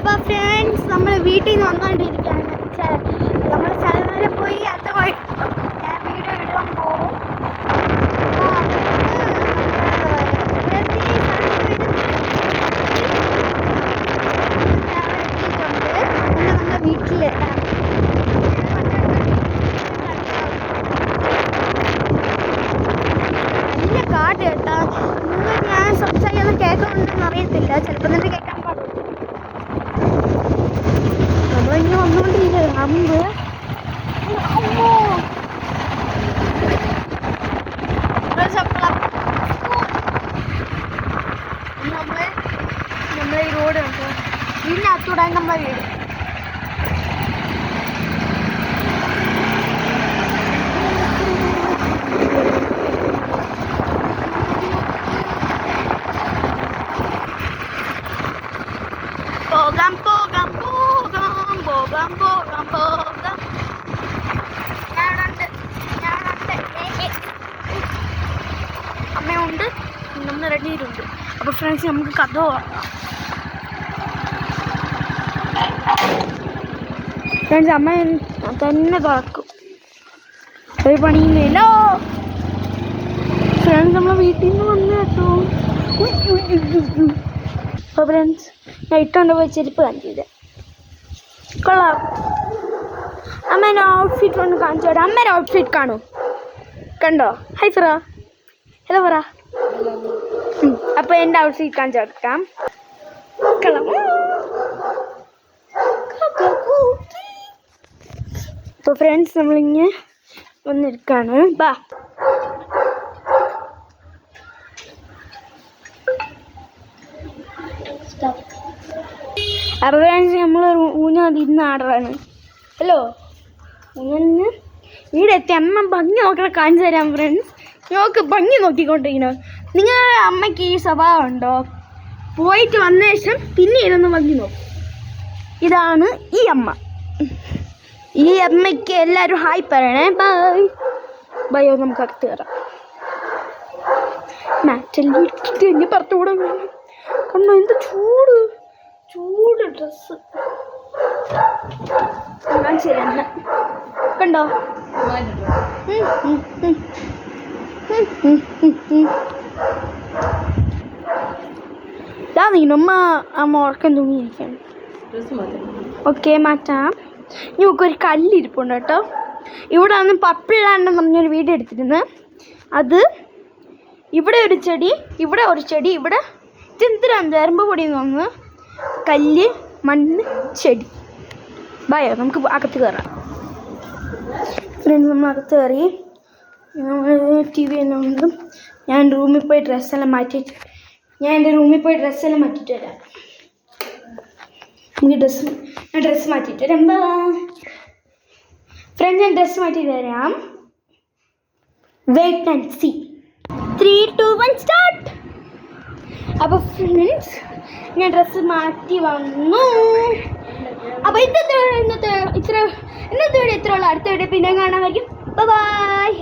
അപ്പോൾ ഫ്രണ്ട്സ് നമ്മൾ വീട്ടിൽ നിന്ന് വന്നുകൊണ്ടിരിക്കുകയാണ്. നമ്മൾ സ്ഥലം വരെ പോയി അത് ഞാൻ വീഡിയോ ഇടാൻ പോകും. നമ്മുടെ വീട്ടിൽ നല്ല കാട് കേട്ടാ. നിങ്ങൾ ഞാൻ സംസാരിക്കുന്നത് കേൾക്കുന്നുണ്ടെന്ന് അറിയത്തില്ല, ചിലപ്പോൾ തന്നെ കേൾക്കാൻ പാടില്ല. നമ്മളിങ്ങനെ വന്നുകൊണ്ടിരിക്കുക അമ്പ് അമ്മോ നമ്മളെ ഈ റോഡ് കണ്ടോ, വീടിനകത്തൂടെ നമ്മളെ വീട്. പോകാം പോകാം പോകാം പോകാം പോകാം പോകാം. ഞാനുണ്ട് അമ്മയുണ്ട്, നമ്മൾ റെഡിയിലുണ്ട്. അപ്പോൾ ഫ്രണ്ട്സ് നമുക്ക് കഥ പോകാം. ഫ്രണ്ട്സ് അമ്മ തന്നെ തുറക്കും, ഒരു പണിയില്ലല്ലോ. ഫ്രണ്ട്സ് നമ്മളെ വീട്ടിൽ നിന്ന് വന്നു കേട്ടോ. അപ്പോൾ ഫ്രണ്ട്സ് ഞാൻ ഇട്ടുകൊണ്ട് പോയി ചെരുപ്പ് കാണിച്ചില്ല, കൊള്ളാം. അമ്മേൻ്റെ ഔട്ട്ഫിറ്റ് ഒന്ന് കാണിച്ചു തരാം. അമ്മേൻ്റെ ഔട്ട്ഫിറ്റ് കാണൂ, കണ്ടോ? ഹൈ പറ, ഹലോ പറ. അപ്പോൾ എൻ്റെ ഔട്ട്ഫിറ്റ് കാണിച്ചു കൊടുക്കാം. കൊള്ളാം. അപ്പോൾ ഫ്രണ്ട്സ് നമ്മളിങ്ങനെ വന്നിരിക്കാണ്. ബാ അപ്പോൾ ഫ്രണ്ട്സ് നമ്മൾ ഊഞ്ഞാൽ ഇരുന്ന് ആടാണ്. ഹലോ, ഊഞ്ഞാലിന് വീടെത്തി അമ്മ ഭംഗി നോക്കണം, കാണിച്ചു തരാം. ഫ്രണ്ട്സ് നോക്ക്, ഭംഗി നോക്കിക്കൊണ്ടിരിക്കണോ. നിങ്ങളുടെ അമ്മയ്ക്ക് ഈ സ്വഭാവം ഉണ്ടോ? പോയിട്ട് വന്ന ശേഷം പിന്നെ ഇരുന്ന് ഭംഗി നോക്കും. ഇതാണ് ഈ അമ്മ. ഈ അമ്മയ്ക്ക് എല്ലാവരും ഹായ് പറയണേ. Bye bye. നമുക്ക് അകത്ത് കയറാം. മാറ്റെല്ലാം ഇട്ടിട്ട് എന്നെ പുറത്തുകൂടെ വേണം. കണ്ടോ എന്ത് ചൂട്, ചൂട് ഡ്രസ്സ്. ശരിയല്ല, കണ്ടോ? ഇതാ നീനമ്മ അമ്മ ഉറക്കം തൂങ്ങിയിരിക്കണം. ഓക്കെ, മാറ്റാം. ഞങ്ങൾക്കൊരു കല്ലിരിപ്പുണ്ട് കേട്ടോ. ഇവിടെ വന്ന് പപ്പിളാണ്ടെന്ന് പറഞ്ഞൊരു വീഡിയോ എടുത്തിരുന്നത്. അത് ഇവിടെ ഒരു ചെടി, ഇവിടെ ഒരു ചെടി, ഇവിടെ ഇതെന്തിനാണ് ചേർമ്പ് പൊടി തോന്നുന്നു. കല്ല്, മണ്ണ്, ചെടി. ബായോ, നമുക്ക് അകത്ത് കയറാം. ഫ്രണ്ട്സ് നമ്മൾ അകത്ത് കയറി. ടി വി എല്ലാം ഉണ്ട്. ഞാൻ എൻ്റെ റൂമിൽ പോയി ഡ്രസ്സെല്ലാം മാറ്റിയിട്ട് വരാം. ഞാൻ ഡ്രസ്സ് മാറ്റിയിട്ട് വരാം. ഫ്രണ്ട്സ് ഞാൻ ഡ്രസ്സ് മാറ്റിയിട്ട് വരാം. Wait and see. 3, 2, 1 സ്റ്റാർട്ട്. അപ്പോൾ ഫ്രണ്ട്സ് ഞാൻ ഡ്രസ്സ് മാറ്റി വന്നു. അപ്പോൾ ഇന്നത്തെ ഇത്രയുള്ള അടുത്ത വീഡിയോ പിന്നെ കാണാൻ വയ്ക്കും. ബൈ.